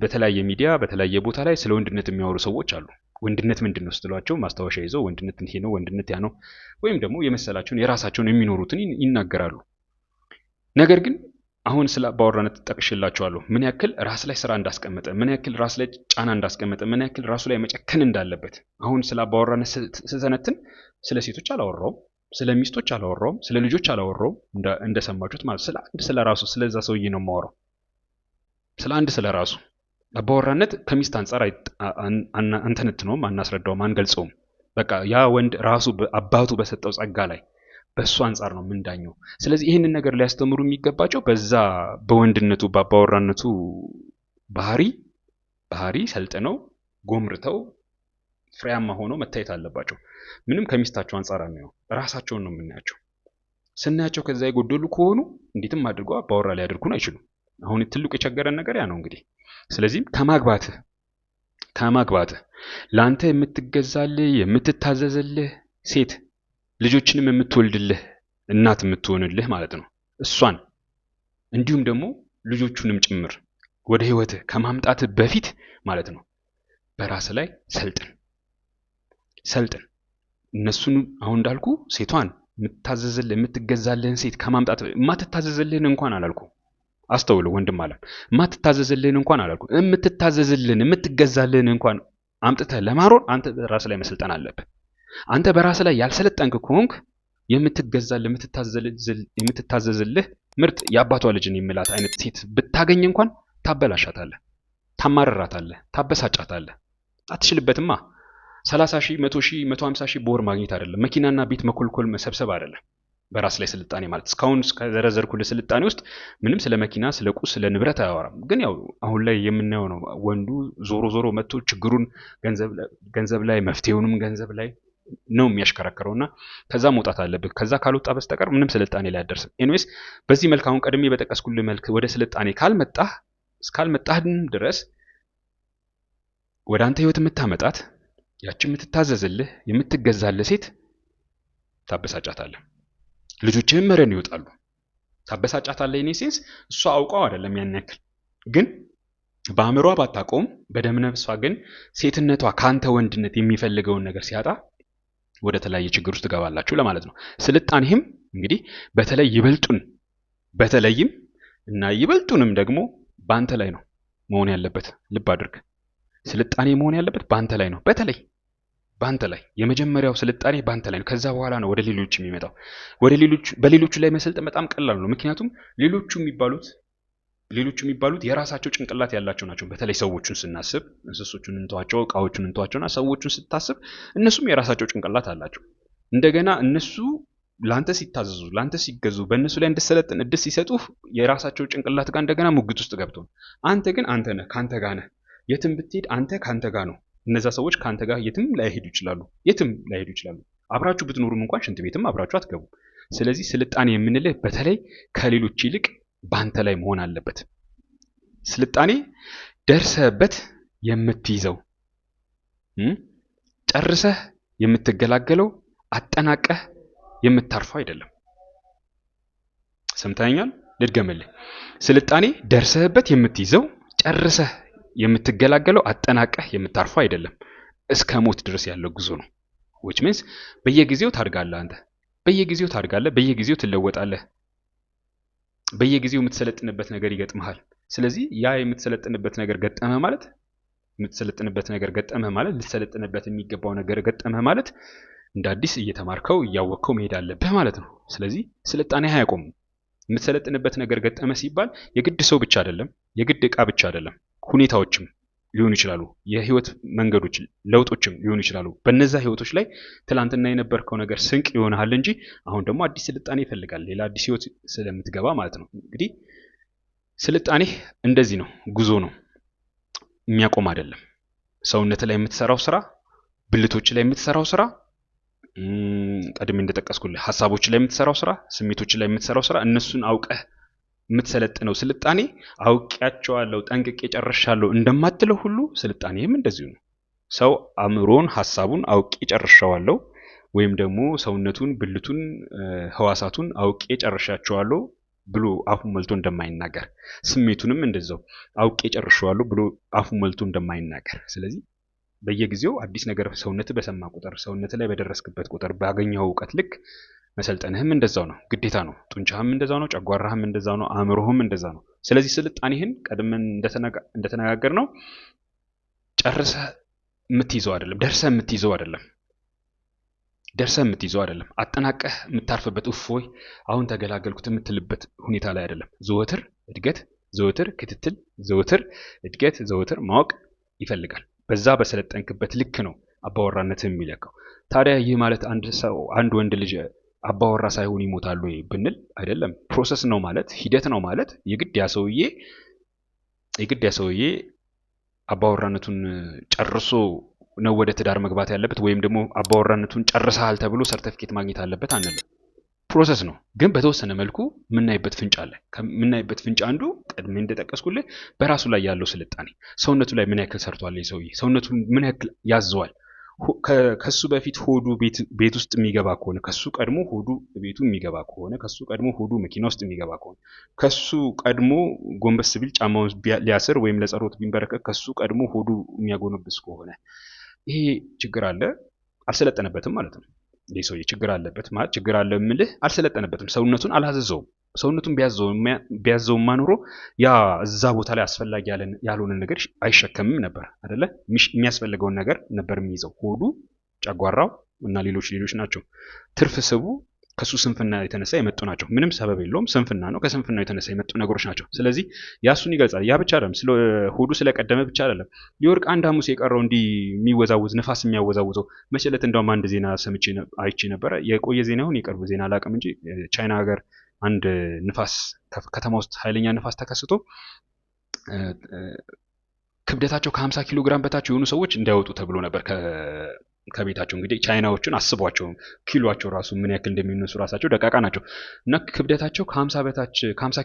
A: በተለያየ ሚዲያ በተለያየ ቦታ ላይ ስለ ወንድነት የሚያወሩ ሰዎች አሉ። ወንድነት ምንድን ነው ስትሏቸው ማስታወሻ ይዘው ወንድነት ይሄ ነው፣ ወንድነት ያ ነው፣ ወይም ደግሞ የመሰላቸውን የራሳቸውን የሚኖሩትን ይናገራሉ። ነገር ግን አሁን ስለ አባወራነት ጠቅሼላችኋለሁ። ምን ያክል ራስ ላይ ስራ እንዳስቀመጠ፣ ምን ያክል ራስ ላይ ጫና እንዳስቀመጠ፣ ምን ያክል ራሱ ላይ መጨከን እንዳለበት። አሁን ስለ አባወራነት ስሰነትን ስለ ሴቶች አላወራውም፣ ስለ ሚስቶች አላወራውም፣ ስለ ልጆች አላወራውም። እንደሰማችሁት ማለት ስለ ራሱ ስለዛ ሰውዬ ነው የማወራው። ስለ ራሱ አባወራነት ከሚስት አንጻር አንተነትነውም፣ አናስረዳውም፣ አንገልጸውም። በቃ ያ ወንድ ራሱ አባቱ በሰጠው ጸጋ ላይ በእሱ አንጻር ነው ምንዳኘው። ስለዚህ ይህንን ነገር ሊያስተምሩ የሚገባቸው በዛ በወንድነቱ በአባወራነቱ ባህሪ ባህሪ ሰልጥነው ጎምርተው ፍሬያማ ሆነው መታየት አለባቸው። ምንም ከሚስታቸው አንጻር ነው ራሳቸውን ነው የምናያቸው። ስናያቸው ከዛ የጎደሉ ከሆኑ እንዴትም አድርገው አባወራ ሊያደርጉን አይችሉም። አሁን ትልቁ የቸገረን ነገር ያ ነው እንግዲህ። ስለዚህ ከማግባትህ ለአንተ የምትገዛልህ የምትታዘዝልህ ሴት ልጆችንም የምትወልድልህ እናት የምትሆንልህ ማለት ነው እሷን እንዲሁም ደግሞ ልጆቹንም ጭምር ወደ ህይወትህ ከማምጣት በፊት ማለት ነው በራስ ላይ ሰልጥን። እነሱን አሁን እንዳልኩ ሴቷን የምትታዘዝልህ የምትገዛልህን ሴት ከማምጣት የማትታዘዝልህን እንኳን አላልኩ። አስተውሉ ወንድም አለ የማትታዘዝልህን እንኳን አላልኩ። የምትታዘዝልህን የምትገዛልህን እንኳን አምጥተህ ለማሮን አንተ በራስ ላይ መሰልጠን አለብህ። አንተ በራስ ላይ ያልሰለጠንክ ከሆንክ የምትታዘዝልህ ምርጥ የአባቷ ልጅን የሚላት አይነት ሴት ብታገኝ እንኳን ታበላሻታለህ፣ ታማረራታለህ፣ ታበሳጫታለህ። አትችልበትማ። 30 ሺህ 100 ሺህ 150 ሺህ በወር ማግኘት አይደለም፣ መኪናና ቤት መኮልኮል መሰብሰብ አይደለም በራስ ላይ ስልጣኔ ማለት። እስካሁን ከዘረዘርኩልህ ስልጣኔ ውስጥ ምንም ስለ መኪና፣ ስለ ቁስ፣ ስለ ንብረት አያወራም። ግን ያው አሁን ላይ የምናየው ነው። ወንዱ ዞሮ መጥቶ ችግሩን ገንዘብ ላይ መፍትሄውንም ገንዘብ ላይ ነው የሚያሽከረክረውና ከዛ መውጣት አለብህ። ከዛ ካልወጣ በስተቀር ምንም ስልጣኔ ላይ አደርስም። ኤኒዌይስ በዚህ መልክ አሁን ቀድሜ በጠቀስኩልህ መልክ ወደ ስልጣኔ እስካልመጣህ ድረስ ወደ አንተ ህይወት የምታመጣት ያቺ የምትታዘዝልህ የምትገዛልህ ሴት ታበሳጫታለህ። ልጆችህም መረን ይወጣሉ። ታበሳጫታለህ። እኔ ሴንስ እሷ አውቀው አይደለም ያን ያክል ግን በአእምሯ ባታቆም በደምነፍሷ ግን ሴትነቷ ካንተ ወንድነት የሚፈልገውን ነገር ሲያጣ ወደ ተለያየ ችግር ውስጥ ትገባላችሁ ለማለት ነው። ስልጣኔህም እንግዲህ ይበልጡንም ደግሞ ባንተ ላይ ነው መሆን ያለበት። ልብ አድርግ። ስልጣኔ መሆን ያለበት ባንተ ላይ ነው። በተለይ ባንተ ላይ የመጀመሪያው ስልጣኔ ባንተ ላይ ነው። ከዛ በኋላ ነው ወደ ሌሎች የሚመጣው። በሌሎቹ ላይ መሰልጠን በጣም ቀላል ነው። ምክንያቱም ሌሎቹ የሚባሉት የራሳቸው ጭንቅላት ያላቸው ናቸው። በተለይ ሰዎቹን ስናስብ እንስሶቹን እንተዋቸው፣ እቃዎቹን እንተዋቸውና ሰዎቹን ስታስብ እነሱም የራሳቸው ጭንቅላት አላቸው። እንደገና እነሱ ላንተ ሲታዘዙ፣ ላንተ ሲገዙ፣ በእነሱ ላይ እንድትሰለጥን እድል ሲሰጡ የራሳቸው ጭንቅላት ጋር እንደገና ሙግት ውስጥ ገብቶ አንተ ግን አንተ ነህ፣ ካንተ ጋር ነህ። የትም ብትሄድ አንተ ካንተ ጋር ነው። እነዛ ሰዎች ካንተ ጋር የትም ላይሄዱ ይችላሉ። አብራችሁ ብትኖሩም እንኳን ሽንት ቤትም አብራችሁ አትገቡ። ስለዚህ ስልጣኔ የምንልህ በተለይ ከሌሎች ይልቅ ባንተ ላይ መሆን አለበት። ስልጣኔ ደርሰህበት የምትይዘው ጨርሰህ የምትገላገለው አጠናቀህ የምታርፈው አይደለም። ሰምተኸኛል? ልድገምልህ። ስልጣኔ ደርሰህበት የምትይዘው ጨርሰህ የምትገላገለው አጠናቀህ የምታርፈው አይደለም። እስከ ሞት ድረስ ያለው ጉዞ ነው። which means በየጊዜው ታድጋለህ። አንተ በየጊዜው ትለወጣለህ። በየጊዜው የምትሰለጥንበት ነገር ይገጥምሃል። ስለዚህ ያ የምትሰለጥንበት ነገር ገጠመህ ማለት ልትሰለጥንበት የሚገባው ነገር ገጠመህ ማለት እንደ አዲስ እየተማርከው እያወቅከው መሄድ አለብህ ማለት ነው። ስለዚህ ስልጣኔ አያቆምም። የምትሰለጥንበት ነገር ገጠመህ ሲባል የግድ ሰው ብቻ አይደለም፣ የግድ ዕቃ ብቻ አይደለም፣ ሁኔታዎችም ሊሆኑ ይችላሉ። የህይወት መንገዶች ለውጦችም ሊሆኑ ይችላሉ። በእነዛ ህይወቶች ላይ ትላንትና የነበርከው ነገር ስንቅ ይሆናል እንጂ አሁን ደግሞ አዲስ ስልጣኔ ይፈልጋል፣ ሌላ አዲስ ህይወት ስለምትገባ ማለት ነው። እንግዲህ ስልጣኔ እንደዚህ ነው፣ ጉዞ ነው፣ የሚያቆም አይደለም። ሰውነት ላይ የምትሰራው ስራ፣ ብልቶች ላይ የምትሰራው ስራ፣ ቀድሜ እንደጠቀስኩልህ ሐሳቦች ላይ የምትሰራው ስራ፣ ስሜቶች ላይ የምትሰራው ስራ፣ እነሱን አውቀህ የምትሰለጥነው ስልጣኔ አውቄያቸዋለሁ ጠንቅቄ ጨርሻለሁ እንደማትለው ሁሉ ስልጣኔም እንደዚሁ ነው። ሰው አእምሮን ሐሳቡን አውቄ ጨርሻዋለሁ ወይም ደግሞ ሰውነቱን ብልቱን ህዋሳቱን አውቄ ጨርሻቸዋለሁ ብሎ አፉን መልቶ እንደማይናገር ስሜቱንም እንደዛው አውቄ ጨርሻዋለሁ ብሎ አፉን መልቶ እንደማይናገር። ስለዚህ በየጊዜው አዲስ ነገር ሰውነት በሰማ ቁጥር ሰውነት ላይ በደረስክበት ቁጥር ባገኘው ዕውቀት ልክ መሰልጠንህም እንደዛው ነው፣ ግዴታ ነው። ጡንቻህም እንደዛው ነው፣ ጨጓራህም እንደዛው ነው፣ አእምሮህም እንደዛ ነው። ስለዚህ ስልጣኔህን ቀድመን እንደተነጋገር ነው ጨርሰህ የምትይዘው አይደለም፣ ደርሰህ የምትይዘው አይደለም፣ አጠናቀህ የምታርፍበት እፎይ አሁን ተገላገልኩት የምትልበት ሁኔታ ላይ አይደለም። ዘወትር እድገት፣ ዘወትር ክትትል፣ ዘወትር እድገት፣ ዘወትር ማወቅ ይፈልጋል። በዛ በሰለጠንክበት ልክ ነው አባወራነትህ የሚለካው። ታዲያ ይህ ማለት አንድ ወንድ ልጅ አባወራ ሳይሆን ይሞታል ወይ ብንል አይደለም። ፕሮሰስ ነው ማለት ሂደት ነው ማለት የግድ ያ ሰውዬ አባወራነቱን ጨርሶ ነው ወደ ትዳር መግባት ያለበት ወይም ደግሞ አባወራነቱን ጨርሰሃል ተብሎ ሰርቲፊኬት ማግኘት አለበት አንልም። ፕሮሰስ ነው። ግን በተወሰነ መልኩ የምናይበት ፍንጭ አለ። ከምናይበት ፍንጭ አንዱ ቀድሜ እንደጠቀስኩልህ በራሱ ላይ ያለው ስልጣኔ፣ ሰውነቱ ላይ ምን ያክል ሰርቷል ሰውዬ፣ ሰውነቱን ምን ያክል ያዘዋል። ከሱ በፊት ሆዱ ቤት ውስጥ የሚገባ ከሆነ፣ ከሱ ቀድሞ ሆዱ ቤቱ የሚገባ ከሆነ፣ ከሱ ቀድሞ ሆዱ መኪና ውስጥ የሚገባ ከሆነ፣ ከሱ ቀድሞ ጎንበስ ቢል ጫማውን ሊያስር ወይም ለጸሎት ቢንበረከክ ከሱ ቀድሞ ሆዱ የሚያጎነብስ ከሆነ ይሄ ችግር አለ፣ አልሰለጠነበትም ማለት ነው። ይህ ሰውዬ ችግር አለበት ማለት ችግር አለ የምልህ አልሰለጠነበትም፣ ሰውነቱን አላዘዘውም። ሰውነቱን ቢያዘውማ ኖሮ ያ እዛ ቦታ ላይ አስፈላጊ ያልሆነ ነገር አይሸከምም ነበር አይደለ? የሚያስፈልገውን ነገር ነበር የሚይዘው። ሆዱ፣ ጨጓራው እና ሌሎች ናቸው። ትርፍ ስቡ ከሱ ስንፍና የተነሳ የመጡ ናቸው። ምንም ሰበብ የለውም፣ ስንፍና ነው። ከስንፍናው የተነሳ የመጡ ነገሮች ናቸው። ስለዚህ ያሱን ይገልጻል። ያ ብቻ አይደለም፣ ሆዱ ስለቀደመ ብቻ አይደለም። ሊወርቅ አንድ ሐሙስ የቀረው እንዲህ የሚወዛውዝ ንፋስ የሚያወዛውዘው መቼለት እንደውም አንድ ዜና ሰምቼ አይቼ ነበረ። የቆየ ዜና ይሁን የቅርብ ዜና አላውቅም እንጂ ቻይና ሀገር አንድ ንፋስ ከተማ ውስጥ ኃይለኛ ንፋስ ተከስቶ ክብደታቸው ከ50 ኪሎ ግራም በታች የሆኑ ሰዎች እንዳይወጡ ተብሎ ነበር ከቤታቸው። እንግዲህ ቻይናዎችን አስቧቸው፣ ኪሎቸው ራሱ ምን ያክል እንደሚነሱ ራሳቸው ደቃቃ ናቸው። እና ክብደታቸው ከ50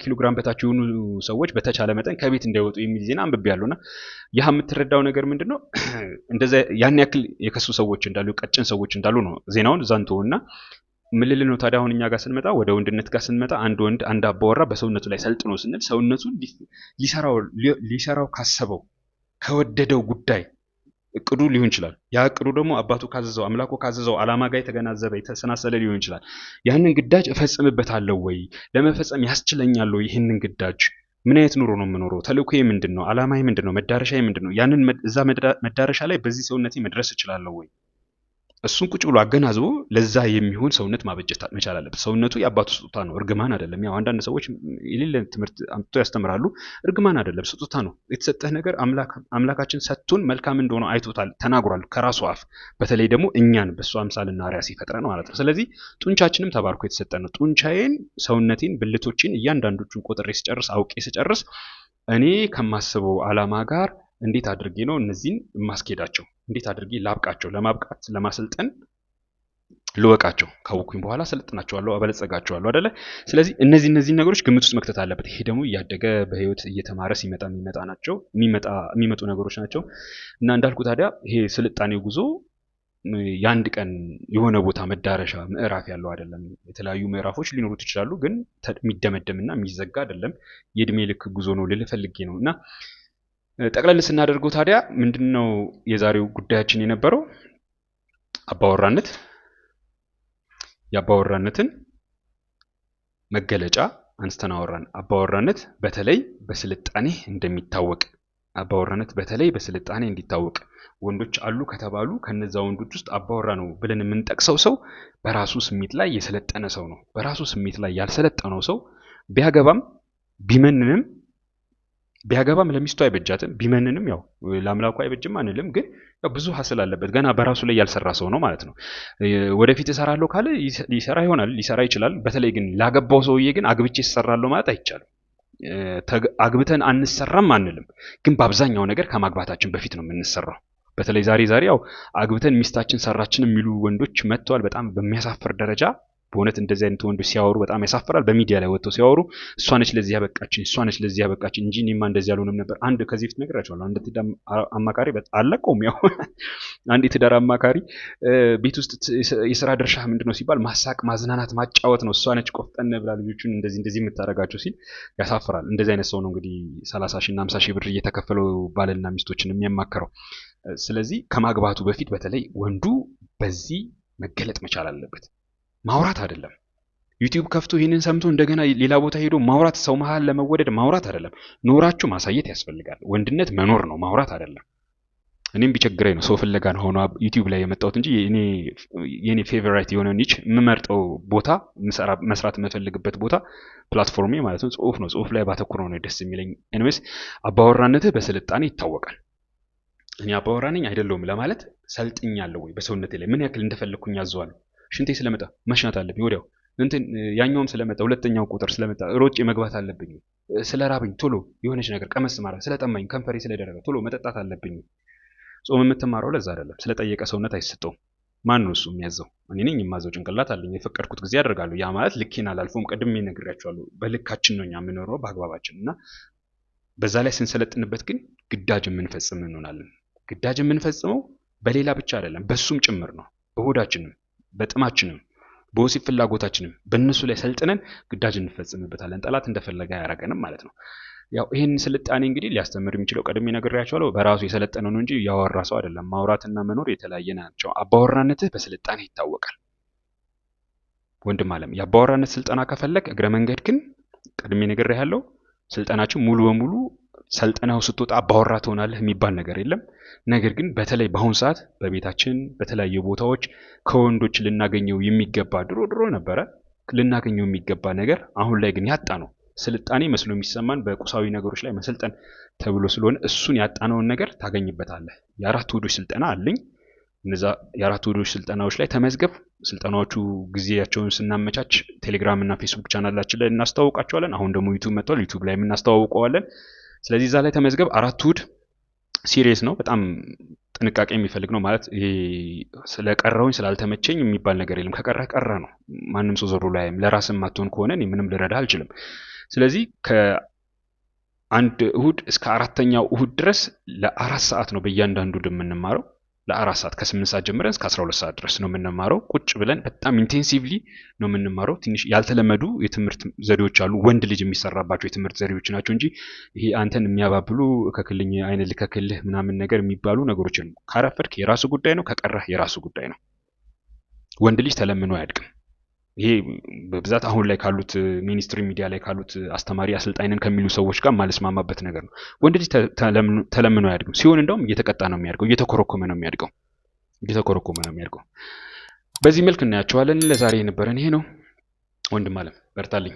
A: ኪሎ ግራም በታች የሆኑ ሰዎች በተቻለ መጠን ከቤት እንዳይወጡ የሚል ዜና አንብቤያለሁና ያ የምትረዳው ነገር ምንድነው? እንደዛ ያን ያክል የከሱ ሰዎች እንዳሉ፣ ቀጭን ሰዎች እንዳሉ ነው ዜናውን ዛንቶና ምልል ነው። ታዲያ አሁን እኛ ጋር ስንመጣ፣ ወደ ወንድነት ጋር ስንመጣ አንድ ወንድ አንድ አባወራ በሰውነቱ ላይ ሰልጥኖ ስንል ሰውነቱ ሊሰራው ካሰበው ከወደደው ጉዳይ እቅዱ ሊሆን ይችላል። ያ እቅዱ ደግሞ አባቱ ካዘዘው አምላኩ ካዘዘው ዓላማ ጋር የተገናዘበ የተሰናሰለ ሊሆን ይችላል። ያንን ግዳጅ እፈጽምበታለሁ ወይ? ለመፈጸም ያስችለኛል ወይ? ይህንን ግዳጅ ምን አይነት ኑሮ ነው የምኖረው? ተልእኮዬ ምንድን ነው? ዓላማዬ ምንድን ነው? መዳረሻዬ ምንድን ነው? ያንን እዛ መዳረሻ ላይ በዚህ ሰውነቴ መድረስ እችላለሁ ወይ? እሱን ቁጭ ብሎ አገናዝቦ ለዛ የሚሆን ሰውነት ማበጀት መቻል አለበት። ሰውነቱ የአባቱ ስጦታ ነው፣ እርግማን አይደለም። ያው አንዳንድ ሰዎች የሌለ ትምህርት አምጥተው ያስተምራሉ። እርግማን አይደለም፣ ስጦታ ነው። የተሰጠህ ነገር አምላካችን ሰጥቶን መልካም እንደሆነ አይቶታል፣ ተናግሯል ከራሱ አፍ። በተለይ ደግሞ እኛን በእሱ አምሳልና አርአያ ሲፈጥረን ማለት ነው። ስለዚህ ጡንቻችንም ተባርኮ የተሰጠ ነው። ጡንቻዬን፣ ሰውነቴን፣ ብልቶችን እያንዳንዶቹን ቆጥሬ ስጨርስ፣ አውቄ ስጨርስ እኔ ከማስበው ዓላማ ጋር እንዴት አድርጌ ነው እነዚህን ማስኬዳቸው? እንዴት አድርጌ ላብቃቸው? ለማብቃት ለማሰልጠን ልወቃቸው። ካወኩኝ በኋላ ሰልጥናቸዋለሁ፣ አበለጸጋቸዋለሁ አይደለ? ስለዚህ እነዚህ ነገሮች ግምት ውስጥ መክተት አለበት። ይሄ ደግሞ እያደገ በህይወት እየተማረ ሲመጣ የሚመጡ ነገሮች ናቸው እና እንዳልኩ ታዲያ ይሄ ስልጣኔው ጉዞ የአንድ ቀን የሆነ ቦታ መዳረሻ ምዕራፍ ያለው አይደለም። የተለያዩ ምዕራፎች ሊኖሩት ይችላሉ፣ ግን የሚደመደምና የሚዘጋ አይደለም። የእድሜ ልክ ጉዞ ነው ልል ፈልጌ ነው። እና ጠቅለል ስናደርገው ታዲያ ምንድነው የዛሬው ጉዳያችን የነበረው? አባወራነት፣ የአባወራነትን መገለጫ አንስተን አወራን። አባወራነት በተለይ በስልጣኔ እንደሚታወቅ፣ አባወራነት በተለይ በስልጣኔ እንዲታወቅ ወንዶች አሉ ከተባሉ ከነዛ ወንዶች ውስጥ አባወራ ነው ብለን የምንጠቅሰው ሰው በራሱ ስሜት ላይ የሰለጠነ ሰው ነው። በራሱ ስሜት ላይ ያልሰለጠነው ሰው ቢያገባም ለሚስቱ አይበጃትም፣ ቢመንንም ያው ለአምላኩ አይበጅም አንልም። ግን ያው ብዙ ሀስል አለበት፣ ገና በራሱ ላይ ያልሰራ ሰው ነው ማለት ነው። ወደፊት እሰራለሁ ካለ ሊሰራ ይችላል። በተለይ ግን ላገባው ሰውዬ ግን አግብቼ እሰራለሁ ማለት አይቻልም። አግብተን አንሰራም አንልም፣ ግን በአብዛኛው ነገር ከማግባታችን በፊት ነው የምንሰራው። በተለይ ዛሬ ያው አግብተን ሚስታችን ሰራችን የሚሉ ወንዶች መጥተዋል፣ በጣም በሚያሳፍር ደረጃ። በእውነት እንደዚህ አይነት ወንዶች ሲያወሩ በጣም ያሳፍራል። በሚዲያ ላይ ወጥተው ሲያወሩ እሷ ነች ለዚህ ያበቃችን እንጂ እኔማ እንደዚህ ያልሆነም ነበር። አንድ ከዚህ ፊት ነግራቸዋለሁ። አንድ ትዳር አማካሪ አለቀውም። ያው አንድ የትዳር አማካሪ ቤት ውስጥ የስራ ድርሻ ምንድነው ሲባል ማሳቅ፣ ማዝናናት፣ ማጫወት ነው። እሷ ነች ቆፍጠን ብላ ልጆቹን እንደዚህ የምታደርጋቸው ሲል ያሳፍራል። እንደዚህ አይነት ሰው ነው እንግዲህ 30 ሺህ እና 50 ሺህ ብር እየተከፈለው ባልና ሚስቶችን የሚያማክረው። ስለዚህ ከማግባቱ በፊት በተለይ ወንዱ በዚህ መገለጥ መቻል አለበት። ማውራት አይደለም። ዩቲዩብ ከፍቶ ይህንን ሰምቶ እንደገና ሌላ ቦታ ሄዶ ማውራት፣ ሰው መሃል ለመወደድ ማውራት አይደለም። ኖራችሁ ማሳየት ያስፈልጋል። ወንድነት መኖር ነው፣ ማውራት አይደለም። እኔም ቢቸግረኝ ነው ሰው ፍለጋ ነው ሆኖ ዩቲዩብ ላይ የመጣሁት እንጂ የኔ ፌቨራይት የሆነ ኒች የምመርጠው ቦታ መስራት የምፈልግበት ቦታ ፕላትፎርሜ ማለት ነው ጽሁፍ ነው። ጽሁፍ ላይ ባተኩረው ነው ደስ የሚለኝ። ኤኒዌይስ አባወራነትህ በስልጣኔ ይታወቃል። እኔ አባወራ ነኝ አይደለሁም ለማለት ሰልጥኛለሁ ወይ? በሰውነቴ ላይ ምን ያክል እንደፈለኩኝ ያዘዋለሁ? ሽንቴ ስለመጣ መሽናት አለብኝ ወዲያው። እንትን ያኛውም ስለመጣ ሁለተኛው ቁጥር ስለመጣ ሮጬ መግባት አለብኝ። ስለራበኝ ቶሎ የሆነች ነገር ቀመስ ማድረግ፣ ስለጠማኝ ከንፈሬ ስለደረቀ ቶሎ መጠጣት አለብኝ። ጾም የምትማረው ለዛ አይደለም። ስለጠየቀ ሰውነት አይሰጠውም። ማን ነው እሱ የሚያዘው? እኔ ነኝ የማዘው። ጭንቅላት አለኝ። የፈቀድኩት ጊዜ አደርጋለሁ። ያ ማለት ልኬን አላልፎም። ቀድሜ ነግሬያቸዋለሁ። በልካችን ነው እኛ የምንኖረው፣ በአግባባችን እና በዛ ላይ ስንሰለጥንበት ግን ግዳጅ የምንፈጽም እንሆናለን። ግዳጅ የምንፈጽመው በሌላ ብቻ አይደለም፣ በሱም ጭምር ነው። በሆዳችንም፣ በጥማችንም፣ በወሲብ ፍላጎታችንም በእነሱ ላይ ሰልጥነን ግዳጅ እንፈጽምበታለን። ጠላት እንደፈለገ አያረገንም ማለት ነው። ያው ይህን ስልጣኔ እንግዲህ ሊያስተምር የሚችለው ቀድሜ ነግሬያቸዋለሁ፣ በራሱ የሰለጠነ ነው እንጂ ያወራ ሰው አይደለም። ማውራትና መኖር የተለያየ ናቸው። አባወራነትህ በስልጣኔ ይታወቃል። ወንድም አለም የአባወራነት ስልጠና ከፈለግ እግረ መንገድ ግን ቀድሜ ነግሬያለሁ፣ ስልጠናችን ሙሉ በሙሉ ሰልጠናው ስትወጣ አባወራ ትሆናለህ የሚባል ነገር የለም። ነገር ግን በተለይ በአሁኑ ሰዓት በቤታችን በተለያዩ ቦታዎች ከወንዶች ልናገኘው የሚገባ ድሮ ነበረ ልናገኘው የሚገባ ነገር አሁን ላይ ግን ያጣ ነው። ስልጣኔ መስሎ የሚሰማን በቁሳዊ ነገሮች ላይ መሰልጠን ተብሎ ስለሆነ እሱን ያጣነውን ነገር ታገኝበታለህ። የአራት ውህዶች ስልጠና አለኝ። እነዛ የአራት ውህዶች ስልጠናዎች ላይ ተመዝገብ። ስልጠናዎቹ ጊዜያቸውን ስናመቻች ቴሌግራም እና ፌስቡክ ቻናላችን ላይ እናስተዋውቃቸዋለን። አሁን ደግሞ ዩቲዩብ መጥቷል። ዩቲዩብ ላይ እናስተዋውቀዋለን። ስለዚህ እዛ ላይ ተመዝገብ። አራት ውህድ ሲሪየስ ነው። በጣም ጥንቃቄ የሚፈልግ ነው። ማለት ይሄ ስለቀረውኝ ስላልተመቸኝ የሚባል ነገር የለም። ከቀረህ ቀረ ነው። ማንም ሰው ዞሮ ላይም ለራስም ማትሆን ከሆነ እኔ ምንም ልረዳ አልችልም። ስለዚህ ከአንድ እሁድ እስከ አራተኛው እሁድ ድረስ ለ4 ሰዓት ነው በእያንዳንዱ እሁድ የምንማረው። ለ4 ሰዓት ከ8 ሰዓት ጀምረን እስከ 12 ሰዓት ድረስ ነው የምንማረው። ቁጭ ብለን በጣም ኢንቴንሲቭሊ ነው የምንማረው። ትንሽ ያልተለመዱ የትምህርት ዘዴዎች አሉ። ወንድ ልጅ የሚሰራባቸው የትምህርት ዘዴዎች ናቸው እንጂ ይሄ አንተን የሚያባብሉ ከክልኝ አይነ ልከክልህ ምናምን ነገር የሚባሉ ነገሮች ነው። ካረፈድክ የራሱ ጉዳይ ነው፣ ከቀረህ የራሱ ጉዳይ ነው። ወንድ ልጅ ተለምኖ አያድግም። ይሄ በብዛት አሁን ላይ ካሉት ሚኒስትሪ ሚዲያ ላይ ካሉት አስተማሪ አሰልጣኝነን ከሚሉ ሰዎች ጋር ማለስማማበት ነገር ነው። ወንድ ልጅ ተለምኖ አያድግም። ሲሆን እንደውም እየተቀጣ ነው የሚያድገው፣ እየተኮረኮመ ነው የሚያድገው። በዚህ መልክ እናያቸዋለን። ለዛሬ የነበረን ይሄ ነው። ወንድም አለም በርታልኝ።